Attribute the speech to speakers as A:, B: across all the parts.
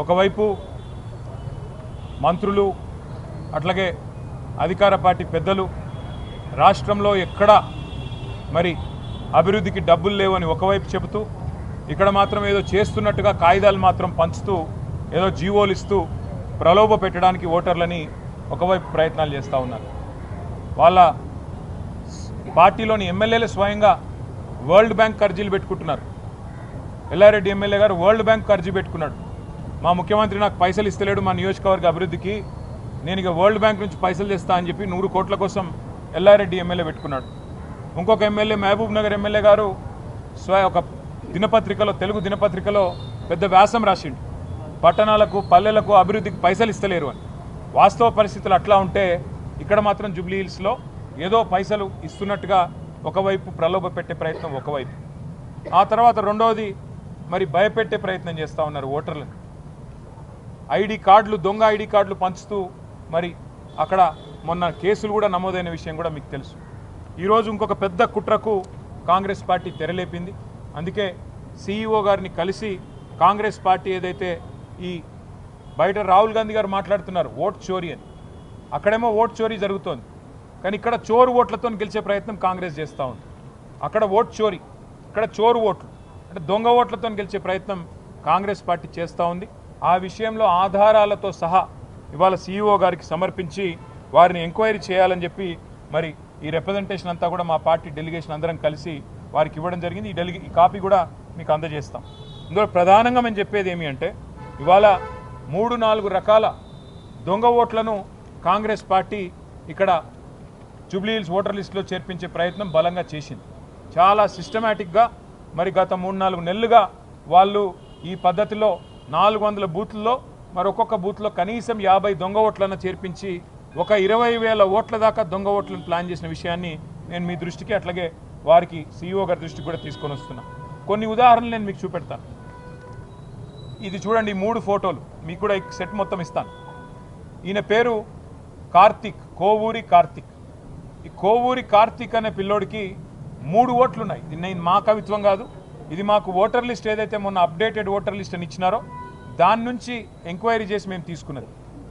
A: ఒకవైపు మంత్రులు అట్లాగే అధికార పార్టీ పెద్దలు రాష్ట్రంలో ఎక్కడ మరి అభివృద్ధికి డబ్బులు లేవని ఒకవైపు చెబుతూ ఇక్కడ మాత్రం ఏదో చేస్తున్నట్టుగా కాగితాలు మాత్రం పంచుతూ ఏదో జీవోలు ఇస్తూ ప్రలోభ పెట్టడానికి ఓటర్లని ఒకవైపు ప్రయత్నాలు చేస్తూ ఉన్నారు. వాళ్ళ పార్టీలోని ఎమ్మెల్యేలు స్వయంగా వరల్డ్ బ్యాంక్ అర్జీలు పెట్టుకుంటున్నారు. ఎల్లారెడ్డి ఎమ్మెల్యే గారు వరల్డ్ బ్యాంక్ అర్జీ పెట్టుకున్నాడు. మా ముఖ్యమంత్రి నాకు పైసలు ఇస్తలేడు మా నియోజకవర్గ అభివృద్ధికి, నేను ఇక వరల్డ్ బ్యాంక్ నుంచి పైసలు తెస్తా అని చెప్పి 100 కోట్ల కోసం ఎల్లారెడ్డి ఎమ్మెల్యే పెట్టుకున్నాడు. ఇంకొక ఎమ్మెల్యే మహబూబ్ నగర్ ఎమ్మెల్యే గారు ఒక దినపత్రికలో, తెలుగు దినపత్రికలో పెద్ద వ్యాసం రాసిండు, పట్టణాలకు పల్లెలకు అభివృద్ధికి పైసలు ఇస్తలేరు అని. వాస్తవ పరిస్థితులు అట్లా ఉంటే ఇక్కడ మాత్రం జూబ్లీ హిల్స్లో ఏదో పైసలు ఇస్తున్నట్టుగా ఒకవైపు ప్రలోభ పెట్టే ప్రయత్నం ఒకవైపు, ఆ తర్వాత రెండవది మరి భయపెట్టే ప్రయత్నం చేస్తూ ఉన్నారు ఓటర్లను. ఐడి కార్డులు, దొంగ ఐడి కార్డులు పంచుతూ మరి అక్కడ మొన్న కేసులు కూడా నమోదైన విషయం కూడా మీకు తెలుసు. ఈరోజు ఇంకొక పెద్ద కుట్రకు కాంగ్రెస్ పార్టీ తెరలేపింది. అందుకే CEO గారిని కలిసి కాంగ్రెస్ పార్టీ ఏదైతే ఈ బయట రాహుల్ గాంధీ గారు మాట్లాడుతున్నారు ఓట్ చోరీ అని, అక్కడేమో ఓట్ చోరీ జరుగుతోంది, కానీ ఇక్కడ చోరు ఓట్లతో గెలిచే ప్రయత్నం కాంగ్రెస్ చేస్తూ ఉంది. అక్కడ ఓట్ చోరీ, ఇక్కడ చోరు ఓట్లు అంటే దొంగ ఓట్లతో గెలిచే ప్రయత్నం కాంగ్రెస్ పార్టీ చేస్తూ ఉంది. ఆ విషయంలో ఆధారాలతో సహా ఇవాళ CEO గారికి సమర్పించి వారిని ఎంక్వైరీ చేయాలని చెప్పి మరి ఈ రిప్రజెంటేషన్ అంతా కూడా మా పార్టీ డెలిగేషన్ అందరం కలిసి వారికి ఇవ్వడం జరిగింది. ఈ కాపీ కూడా మీకు అందజేస్తాం. ఇందులో ప్రధానంగా మేము చెప్పేది ఏమి అంటే ఇవాళ 3-4 రకాల దొంగ ఓట్లను కాంగ్రెస్ పార్టీ ఇక్కడ జూబ్లీ హిల్స్ ఓటర్ లిస్టులో చేర్పించే ప్రయత్నం బలంగా చేసింది. చాలా సిస్టమేటిక్గా మరి గత 3-4 నెలలుగా వాళ్ళు ఈ పద్ధతిలో 400 బూత్లలో మరి ఒక్కొక్క బూత్లో కనీసం 50 దొంగ ఓట్లను చేర్పించి ఒక 20,000 ఓట్ల దాకా దొంగ ఓట్లను ప్లాన్ చేసిన విషయాన్ని నేను మీ దృష్టికి అట్లాగే వారికి CEO గారి దృష్టికి కూడా తీసుకొని వస్తున్నా. కొన్ని ఉదాహరణలు నేను మీకు చూపెడతాను. ఇది చూడండి, 3 ఫోటోలు మీకు కూడా ఈ సెట్ మొత్తం ఇస్తాను. ఈయన పేరు కార్తిక్, కోవూరి కార్తిక్. ఈ కోవూరి కార్తిక్ అనే పిల్లోడికి 3 ఓట్లు ఉన్నాయి. ఇది నేను మా కవిత్వం కాదు, ఇది మాకు ఓటర్ లిస్ట్ ఏదైతే మొన్న అప్డేటెడ్ ఓటర్ లిస్ట్ అని ఇచ్చినారో దాని నుంచి ఎంక్వైరీ చేసి మేము తీసుకున్నది.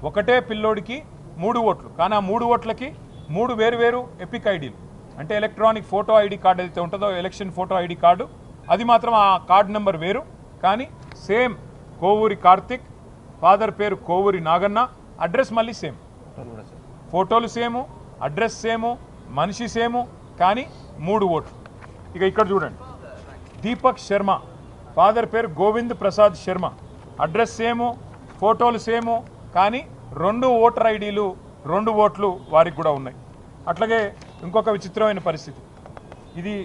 A: ఒకటే పిల్లోడికి 3 ఓట్లు, కానీ ఆ 3 ఓట్లకి 3 వేరు ఎపిక్ ఐడీలు, అంటే ఎలక్ట్రానిక్ ఫోటో ఐడి కార్డు ఏదైతే ఉంటుందో ఎలక్షన్ ఫోటో ఐడి కార్డు, అది మాత్రం ఆ కార్డు నెంబర్ వేరు, కానీ సేమ్ కోవూరి కార్తిక్, ఫాదర్ పేరు కోవూరి నాగన్న, అడ్రస్ మళ్ళీ సేమ్, ఫోటోలు సేము, అడ్రస్ సేము, మనిషి సేము, కానీ 3 ఓట్లు. ఇక ఇక్కడ చూడండి, దీపక్ శర్మ, ఫాదర్ పేరు గోవింద్ ప్రసాద్ శర్మ, అడ్రస్ సేము, ఫోటోలు సేము, కానీ 2 ఓటర్ ఐడీలు 2 ఓట్లు వారికి కూడా ఉన్నాయి. అట్లాగే ఇంకొక విచిత్రమైన పరిస్థితి, ఇది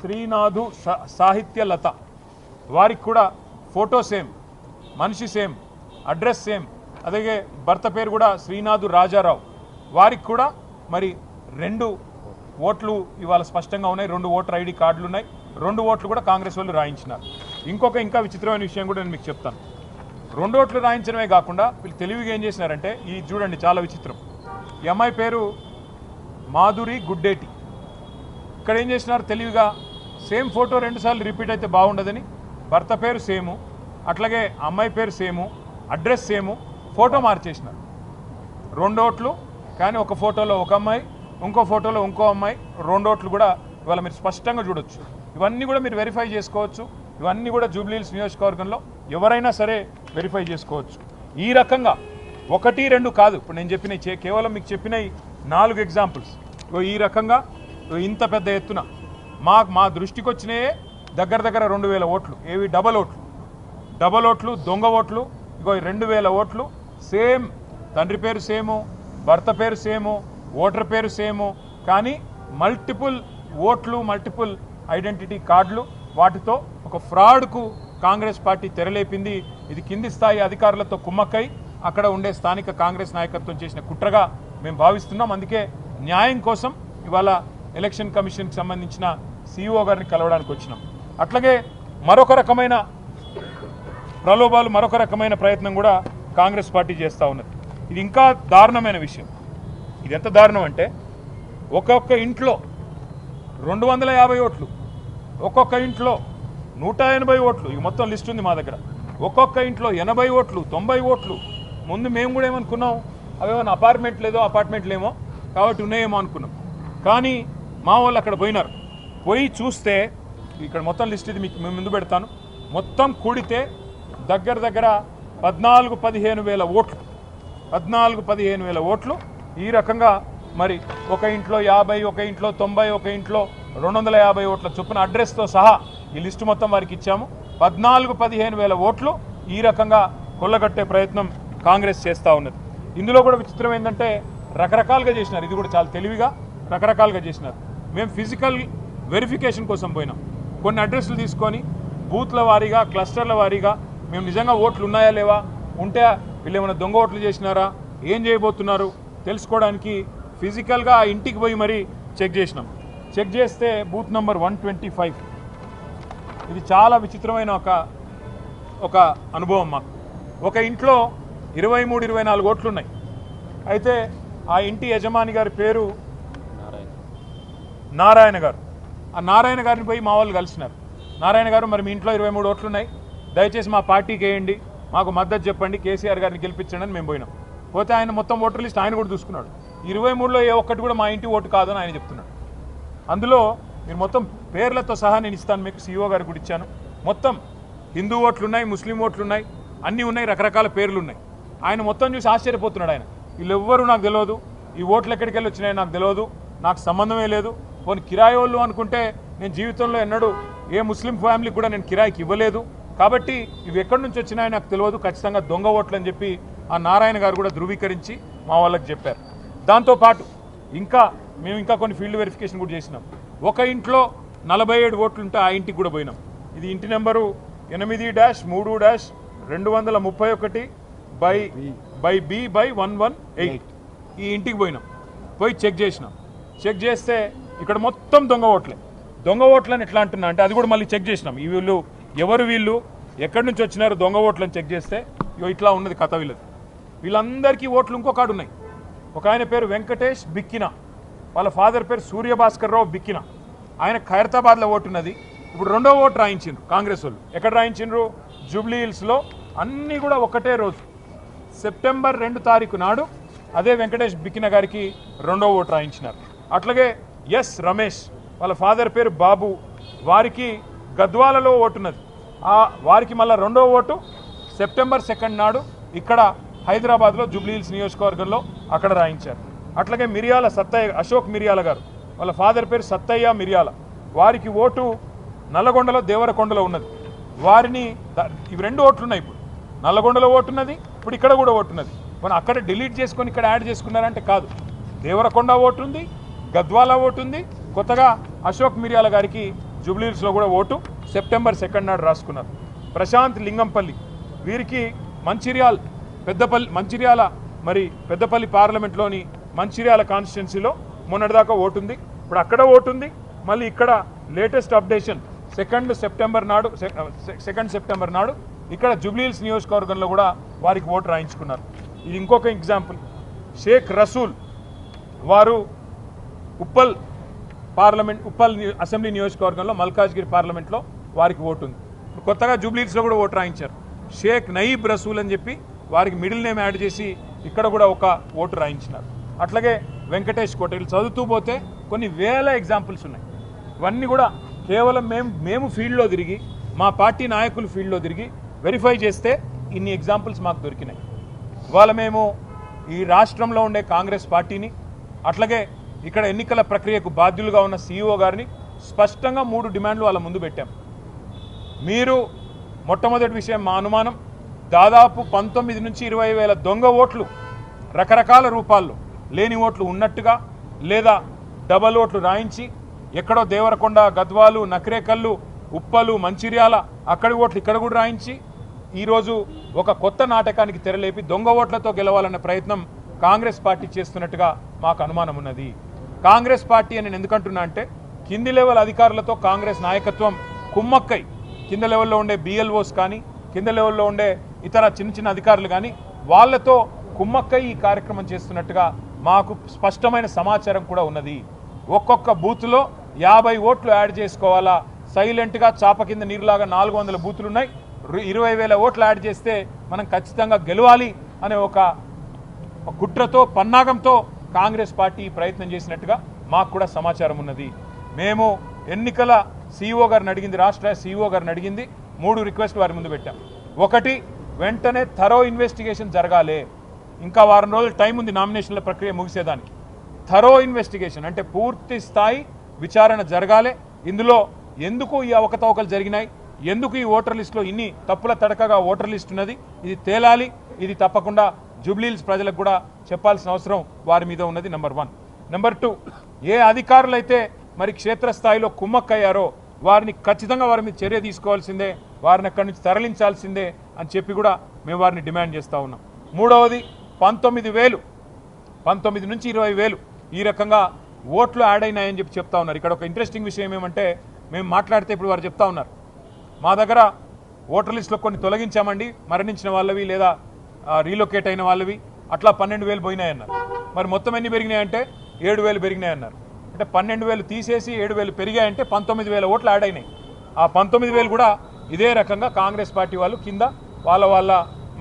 A: శ్రీనాథు సాహిత్య లత, వారికి కూడా ఫోటో సేమ్, మనిషి సేమ్, అడ్రస్ సేమ్, అలాగే భర్త పేరు కూడా శ్రీనాథు రాజారావు, వారికి కూడా మరి 2 ఓట్లు ఇవాళ స్పష్టంగా ఉన్నాయి, 2 ఓటర్ ఐడి కార్డులు ఉన్నాయి, 2 ఓట్లు కూడా కాంగ్రెస్ వాళ్ళు రాయించినారు. ఇంకా విచిత్రమైన విషయం కూడా నేను మీకు చెప్తాను. 2 ఓట్లు రాయించడమే కాకుండా వీళ్ళు తెలివిగా ఏం చేసినారంటే, ఈ చూడండి చాలా విచిత్రం, ఈ అమ్మాయి పేరు మాధురి గుడ్డేటి. ఇక్కడ ఏం చేసినారు తెలివిగా, సేమ్ ఫోటో 2 సార్లు రిపీట్ అయితే బాగుండదని భర్త పేరు సేము, అట్లాగే అమ్మాయి పేరు సేము, అడ్రస్ సేము, ఫోటో మార్చేసినారు. 2 ఓట్లు, కానీ ఒక ఫోటోలో ఒక అమ్మాయి, ఇంకో ఫోటోలో ఇంకో అమ్మాయి, 2 ఓట్లు కూడా ఇవాళ మీరు స్పష్టంగా చూడొచ్చు. ఇవన్నీ కూడా మీరు వెరిఫై చేసుకోవచ్చు. ఇవన్నీ కూడా జూబ్లీ హిల్స్ నియోజకవర్గంలో ఎవరైనా సరే వెరిఫై చేసుకోవచ్చు. ఈ రకంగా 1-2 కాదు, ఇప్పుడు నేను చెప్పిన కేవలం మీకు చెప్పిన 4 ఎగ్జాంపుల్స్. ఈ రకంగా ఇంత పెద్ద ఎత్తున మా దృష్టికి వచ్చినాయే దగ్గర 2,000 ఓట్లు. ఏవి డబల్ ఓట్లు, దొంగ ఓట్లు. ఇగో 2,000 ఓట్లు సేమ్, తండ్రి పేరు సేము, భర్త పేరు సేము, ఓటర్ పేరు సేము, కానీ మల్టిపుల్ ఓట్లు, మల్టిపుల్ ఐడెంటిటీ కార్డులు. వాటితో ఒక ఫ్రాడ్కు కాంగ్రెస్ పార్టీ తెరలేపింది. ఇది కింది స్థాయి అధికారులతో కుమ్మక్కై అక్కడ ఉండే స్థానిక కాంగ్రెస్ నాయకత్వం చేసిన కుట్రగా మేము భావిస్తున్నాం. అందుకే న్యాయం కోసం ఇవాళ ఎలక్షన్ కమిషన్కి సంబంధించిన CEO గారిని కలవడానికి వచ్చినాం. అట్లాగే మరొక రకమైన ప్రలోభాలు, మరొక రకమైన ప్రయత్నం కూడా కాంగ్రెస్ పార్టీ చేస్తూ ఉన్నది. ఇది ఇంకా దారుణమైన విషయం. ఇది ఎంత దారుణం అంటే, ఒక్కొక్క ఇంట్లో 250 ఓట్లు, ఒక్కొక్క ఇంట్లో 180 ఓట్లు, ఇక మొత్తం లిస్ట్ ఉంది మా దగ్గర. ఒక్కొక్క ఇంట్లో 80 ఓట్లు 90 ఓట్లు. ముందు మేము కూడా ఏమనుకున్నాం, అవేమన్నా అపార్ట్మెంట్లేమో కాబట్టి ఉన్నాయేమో అనుకున్నాం. కానీ మా వాళ్ళు అక్కడ పోయినారు. పోయి చూస్తే ఇక్కడ మొత్తం లిస్ట్ ఇది మీకు ముందు పెడతాను. మొత్తం కూడితే దగ్గర 14-15 వేల ఓట్లు, 14-15 వేల ఓట్లు. ఈ రకంగా మరి ఒక ఇంట్లో 50, ఒక ఇంట్లో 90, ఒక ఇంట్లో 250 ఓట్ల చొప్పున అడ్రస్తో సహా ఈ లిస్టు మొత్తం వారికి ఇచ్చాము. 14-15 వేల ఓట్లు ఈ రకంగా కొల్లగట్టే ప్రయత్నం కాంగ్రెస్ చేస్తూ ఉన్నది. ఇందులో కూడా విచిత్రం ఏంటంటే రకరకాలుగా చేసినారు. ఇది కూడా చాలా తెలివిగా రకరకాలుగా చేసినారు. మేము ఫిజికల్ వెరిఫికేషన్ కోసం పోయినాం. కొన్ని అడ్రస్లు తీసుకొని బూత్ల వారీగా క్లస్టర్ల వారీగా మేము నిజంగా ఓట్లు ఉన్నాయా లేవా, ఉంటే వీళ్ళు ఏమైనా దొంగ ఓట్లు చేసినారా, ఏం చేయబోతున్నారు తెలుసుకోవడానికి ఫిజికల్గా ఆ ఇంటికి పోయి మరీ చెక్ చేసినాం. చెక్ చేస్తే బూత్ నెంబర్ 125 ఇది చాలా విచిత్రమైన ఒక అనుభవం మాకు. ఒక ఇంట్లో 23-24 ఓట్లు ఉన్నాయి. అయితే ఆ ఇంటి యజమాని గారి పేరు నారాయణ గారు. ఆ నారాయణ గారిని పోయి మా వాళ్ళు కలిసినారు. నారాయణ గారు, మరి మీ ఇంట్లో 23 ఓట్లు ఉన్నాయి, దయచేసి మా పార్టీకి వేయండి, మాకు మద్దతు చెప్పండి, కేసీఆర్ గారిని గెలిపించండి అని మేము పోయినాం. పోతే ఆయన మొత్తం ఓటర్ లిస్ట్ ఆయన కూడా చూసుకున్నాడు. 23లో ఏ ఒక్కటి కూడా మా ఇంటి ఓటు కాదని ఆయన చెప్తున్నాడు. అందులో మీరు మొత్తం పేర్లతో సహా నేను ఇస్తాను మీకు, సీఈఓ గారికి కూడా ఇచ్చాను. మొత్తం హిందూ ఓట్లు ఉన్నాయి, ముస్లిం ఓట్లు ఉన్నాయి, అన్నీ ఉన్నాయి, రకరకాల పేర్లు ఉన్నాయి. ఆయన మొత్తం చూసి ఆశ్చర్యపోతున్నాడు. ఆయన వీళ్ళు ఎవ్వరూ నాకు తెలియదు, ఈ ఓట్లు ఎక్కడికి వెళ్ళి వచ్చినాయి నాకు తెలియదు, నాకు సంబంధమే లేదు, పోనీ కిరాయి వాళ్ళు అనుకుంటే నేను జీవితంలో ఎన్నడూ ఏ ముస్లిం ఫ్యామిలీకి కూడా నేను కిరాయికి ఇవ్వలేదు, కాబట్టి ఇవి ఎక్కడి నుంచి వచ్చినాయో నాకు తెలియదు, ఖచ్చితంగా దొంగ ఓట్లు అని చెప్పి ఆ నారాయణ గారు కూడా ధృవీకరించి మా వాళ్ళకి చెప్పారు. దాంతోపాటు మేము ఇంకా కొన్ని ఫీల్డ్ వెరిఫికేషన్ కూడా చేసినాం. ఒక ఇంట్లో 47 ఓట్లు ఉంటే ఆ ఇంటికి కూడా పోయినాం. ఇది ఇంటి నెంబరు 8-3-2-221/B/118 ఈ ఇంటికి పోయినాం. పోయి చెక్ చేసినాం. చెక్ చేస్తే ఇక్కడ మొత్తం దొంగ ఓట్లే. దొంగ ఓట్లని ఎట్లా అంటున్నా అంటే అది కూడా మళ్ళీ చెక్ చేసినాం. ఈ వీళ్ళు ఎవరు, వీళ్ళు ఎక్కడి నుంచి వచ్చినారు దొంగ ఓట్లని చెక్ చేస్తే ఇట్లా ఉన్నది కథ వీళ్ళది. వీళ్ళందరికీ ఓట్లు ఇంకొకడు ఉన్నాయి. ఒక ఆయన పేరు వెంకటేష్ బిక్కిన, వాళ్ళ ఫాదర్ పేరు సూర్యభాస్కర్ రావు బిక్కిన. ఆయన ఖైరతాబాద్లో ఓటు ఉన్నది. ఇప్పుడు రెండో ఓటు రాయించిండ్రు కాంగ్రెస్ వాళ్ళు. ఎక్కడ రాయించిండ్రు? జూబ్లీ హిల్స్లో. అన్నీ కూడా ఒకటే రోజు సెప్టెంబర్ 2 తారీఖు నాడు అదే వెంకటేష్ బిక్కిన గారికి రెండో ఓటు రాయించినారు. అట్లాగే ఎస్ రమేష్, వాళ్ళ ఫాదర్ పేరు బాబు, వారికి గద్వాలలో ఓటున్నది. వారికి మళ్ళీ రెండో ఓటు సెప్టెంబర్ 2 నాడు ఇక్కడ హైదరాబాద్లో జూబ్లీ హిల్స్ నియోజకవర్గంలో అక్కడ రాయించారు. అట్లాగే మిరియాల సత్తయ్య, అశోక్ మిరియాల గారు, వాళ్ళ ఫాదర్ పేరు సత్తయ్య మిరియాల, వారికి ఓటు నల్లగొండలో దేవరకొండలో ఉన్నది. వారిని ఇవి 2 ఓట్లు ఉన్నాయి. ఇప్పుడు నల్లగొండలో ఓటు ఉన్నది, ఇప్పుడు ఇక్కడ కూడా ఓటు ఉన్నది. మనం అక్కడ డిలీట్ చేసుకొని ఇక్కడ యాడ్ చేసుకున్నారంటే కాదు. దేవరకొండ ఓటు ఉంది, గద్వాల ఓటు ఉంది, కొత్తగా అశోక్ మిరియాల గారికి జూబ్లీ హిల్స్లో కూడా ఓటు సెప్టెంబర్ 2 నాడు రాసుకున్నారు. ప్రశాంత్ లింగంపల్లి, వీరికి పెద్దపల్లి పార్లమెంట్లోని మంచిర్యాల కాన్స్టిట్యున్సీలో మొన్నటిదాకా ఓటు ఉంది, ఇప్పుడు అక్కడ ఓటు ఉంది. మళ్ళీ ఇక్కడ లేటెస్ట్ అప్డేషన్ 2 సెప్టెంబర్ నాడు ఇక్కడ జూబ్లీ హిల్స్ నియోజకవర్గంలో కూడా వారికి ఓటు రాయించుకున్నారు. ఇది ఇంకొక ఎగ్జాంపుల్. షేక్ రసూల్ వారు ఉప్పల్ అసెంబ్లీ నియోజకవర్గంలో మల్కాజ్గిరి పార్లమెంట్లో వారికి ఓటు ఉంది. ఇప్పుడు కొత్తగా జూబ్లీ హిల్స్లో కూడా ఓటు రాయించారు. షేక్ నయీబ్ రసూల్ అని చెప్పి వారికి మిడిల్ నేమ్ యాడ్ చేసి ఇక్కడ కూడా ఒక ఓటు రాయించినారు. అట్లాగే వెంకటేష్ కోటేలు చదువుతూ పోతే కొన్ని వేల ఎగ్జాంపుల్స్ ఉన్నాయి. ఇవన్నీ కూడా కేవలం మేము ఫీల్డ్లో తిరిగి, మా పార్టీ నాయకులు ఫీల్డ్లో తిరిగి వెరిఫై చేస్తే ఇన్ని ఎగ్జాంపుల్స్ మాకు దొరికినాయి. ఇవాళ మేము ఈ రాష్ట్రంలో ఉండే కాంగ్రెస్ పార్టీని, అట్లాగే ఇక్కడ ఎన్నికల ప్రక్రియకు బాధ్యులుగా ఉన్న సీఈఓ గారిని స్పష్టంగా 3 డిమాండ్లు వాళ్ళ ముందు పెట్టాం. మీరు మొట్టమొదటి విషయం, మా అనుమానం దాదాపు 19 నుంచి 20 వేల దొంగ ఓట్లు రకరకాల రూపాల్లో, లేని ఓట్లు ఉన్నట్టుగా లేదా డబల్ ఓట్లు రాయించి ఎక్కడో దేవరకొండ, గద్వాలు, నకరేకల్లు, ఉప్పలు, మంచిర్యాల అక్కడి ఓట్లు ఇక్కడ కూడా రాయించి ఈరోజు ఒక కొత్త నాటకానికి తెరలేపి దొంగ ఓట్లతో గెలవాలన్న ప్రయత్నం కాంగ్రెస్ పార్టీ చేస్తున్నట్టుగా మాకు అనుమానం ఉన్నది. కాంగ్రెస్ పార్టీ అని నేను ఎందుకంటున్నా అంటే కింది లెవెల్ అధికారులతో కాంగ్రెస్ నాయకత్వం కుమ్మక్కై, కింద లెవెల్లో ఉండే బిఎల్ఓస్ కానీ, కింద లెవెల్లో ఉండే ఇతర చిన్న అధికారులు కానీ వాళ్ళతో కుమ్మక్కై ఈ కార్యక్రమం చేస్తున్నట్టుగా మాకు స్పష్టమైన సమాచారం కూడా ఉన్నది. ఒక్కొక్క బూత్లో 50 ఓట్లు యాడ్ చేసుకోవాలా, సైలెంట్గా చాప కింద నీరులాగా 400 బూతులు ఉన్నాయి, 20,000 ఓట్లు యాడ్ చేస్తే మనం ఖచ్చితంగా గెలవాలి అనే ఒక కుట్రతో పన్నాగంతో కాంగ్రెస్ పార్టీ ప్రయత్నం చేసినట్టుగా మాకు కూడా సమాచారం ఉన్నది. మేము ఎన్నికల సీఈఓ గారిని అడిగింది, రాష్ట్ర సీఈఓ గారిని అడిగింది, 3 రిక్వెస్ట్ వారి ముందు పెట్టాం. ఒకటి, వెంటనే థరో ఇన్వెస్టిగేషన్ జరగాలి. ఇంకా వారం రోజులు టైం ఉంది నామినేషన్ల ప్రక్రియ ముగిసేదానికి. థరో ఇన్వెస్టిగేషన్ అంటే పూర్తి స్థాయి విచారణ జరగాలి. ఇందులో ఎందుకు ఈ అవకతవకలు జరిగినాయి, ఎందుకు ఈ ఓటర్ లిస్టులో ఇన్ని తప్పుల తడకగా ఓటర్ లిస్ట్ ఉన్నది, ఇది తేలాలి. ఇది తప్పకుండా జూబ్లీహిల్స్ ప్రజలకు కూడా చెప్పాల్సిన అవసరం వారి మీద ఉన్నది. నెంబర్ 1. నెంబర్ 2, ఏ అధికారులైతే మరి క్షేత్రస్థాయిలో కుమ్మక్కయ్యారో వారిని ఖచ్చితంగా వారి మీద చర్య తీసుకోవాల్సిందే, వారిని అక్కడి నుంచి తరలించాల్సిందే అని చెప్పి కూడా మేము వారిని డిమాండ్ చేస్తూ ఉన్నాం. మూడవది, 19 నుంచి 20,000 ఈ రకంగా ఓట్లు యాడ్ అయినాయని చెప్పి చెప్తా ఉన్నారు. ఇక్కడ ఒక ఇంట్రెస్టింగ్ విషయం ఏమంటే, మేము మాట్లాడితే ఇప్పుడు వారు చెప్తా ఉన్నారు, మా దగ్గర ఓటర్ లిస్టులో కొన్ని తొలగించామండి, మరణించిన వాళ్ళవి లేదా రీలొకేట్ అయిన వాళ్ళవి, అట్లా 12,000 పోయినాయన్నారు. మరి మొత్తం ఎన్ని పెరిగినాయంటే 7,000 పెరిగినాయన్నారు. అంటే 12,000 తీసేసి 7,000 పెరిగాయంటే 19,000 ఓట్లు యాడ్ అయినాయి. ఆ 19,000 కూడా ఇదే రకంగా కాంగ్రెస్ పార్టీ వాళ్ళు కింద వాళ్ళ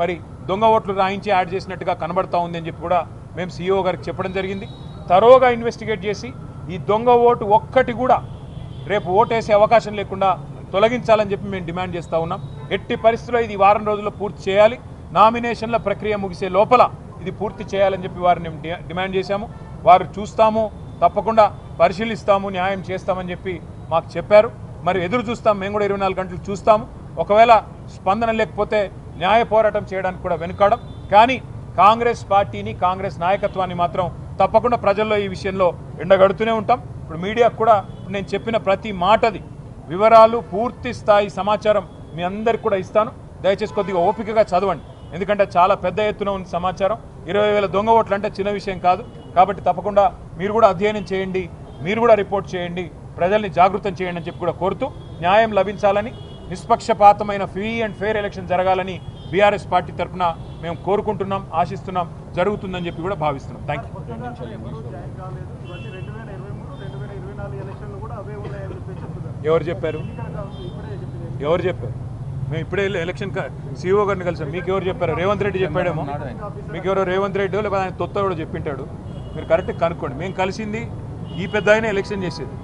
A: మరి దొంగ ఓట్లు రాయించి యాడ్ చేసినట్టుగా కనబడతా ఉంది అని చెప్పి కూడా మేము సీఈఓ గారికి చెప్పడం జరిగింది. తరోగా ఇన్వెస్టిగేట్ చేసి ఈ దొంగ ఓటు ఒక్కటి కూడా రేపు ఓటేసే అవకాశం లేకుండా తొలగించాలని చెప్పి మేము డిమాండ్ చేస్తూ ఉన్నాం. ఎట్టి పరిస్థితుల్లో ఇది వారం రోజుల్లో పూర్తి చేయాలి. నామినేషన్ల ప్రక్రియ ముగిసే లోపల ఇది పూర్తి చేయాలని చెప్పి వారిని డిమాండ్ చేశాము. వారు చూస్తాము, తప్పకుండా పరిశీలిస్తాము, న్యాయం చేస్తామని చెప్పి మాకు చెప్పారు. మరి ఎదురు చూస్తాం, మేము కూడా 24 గంటలు చూస్తాము. ఒకవేళ స్పందన లేకపోతే న్యాయ పోరాటం చేయడానికి కూడా వెనుకాడం. కానీ కాంగ్రెస్ పార్టీని, కాంగ్రెస్ నాయకత్వాన్ని మాత్రం తప్పకుండా ప్రజల్లో ఈ విషయంలో ఎండగడుతూనే ఉంటాం. ఇప్పుడు మీడియాకు కూడా నేను చెప్పిన ప్రతి మాటది వివరాలు, పూర్తి స్థాయి సమాచారం మీ అందరికి కూడా ఇస్తాను. దయచేసి కొద్దిగా ఓపికగా చదవండి, ఎందుకంటే చాలా పెద్ద ఎత్తున ఉన్న సమాచారం. 20,000 దొంగ ఓట్లు అంటే చిన్న విషయం కాదు. కాబట్టి తప్పకుండా మీరు కూడా అధ్యయనం చేయండి, మీరు కూడా రిపోర్ట్ చేయండి, ప్రజల్ని జాగృతం చేయండి అని చెప్పి కూడా కోరుతూ, న్యాయం లభించాలని, నిష్పక్షపాతమైన ఫ్రీ అండ్ ఫెయిర్ ఎలక్షన్ జరగాలని బీఆర్ఎస్ పార్టీ తరఫున మేము కోరుకుంటున్నాం, ఆశిస్తున్నాం, జరుగుతుందని చెప్పి కూడా భావిస్తున్నాం. Thank you. ఎవరు చెప్పారు? మేము ఇప్పుడే ఎలక్షన్ సీఈఓ గారిని కలిసాం. మీకు ఎవరు చెప్పారు? రేవంత్ రెడ్డి చెప్పాడేమో. మీకు ఎవరో రేవంత్ రెడ్డి లేకపోతే ఆయన తొత్త కూడా చెప్పింటాడు. మీరు కరెక్ట్గా కనుక్కోండి. మేము కలిసింది ఈ పెద్ద ఆయన ఎలక్షన్ చేసేది.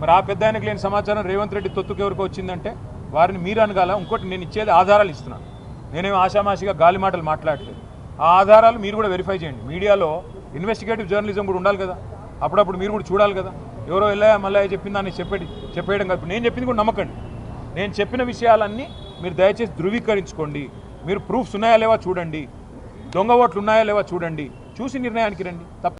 A: మరి ఆ పెద్ద ఆయనకు లేని సమాచారం రేవంత్ రెడ్డి తొత్తుకు ఎవరికి వచ్చిందంటే వారిని మీరు అనగాల. ఇంకోటి, నేను ఇచ్చేది ఆధారాలు ఇస్తున్నాను. నేనేమో ఆషామాషిగా గాలి మాటలు మాట్లాడలేదు. ఆ ఆధారాలు మీరు కూడా వెరిఫై చేయండి. మీడియాలో ఇన్వెస్టిగేటివ్ జర్నలిజం కూడా ఉండాలి కదా, అప్పుడప్పుడు మీరు కూడా చూడాలి కదా. ఎవరో వెళ్ళాయా మళ్ళీ చెప్పిందాన్ని చెప్పేయడం కాదు. నేను చెప్పింది కూడా నమ్మకండి. నేను చెప్పిన విషయాలన్నీ మీరు దయచేసి ధృవీకరించుకోండి. మీరు ప్రూఫ్స్ ఉన్నాయా లేవా చూడండి, దొంగ ఓట్లు ఉన్నాయా లేవా చూడండి, చూసి నిర్ణయానికి రండి. తప్ప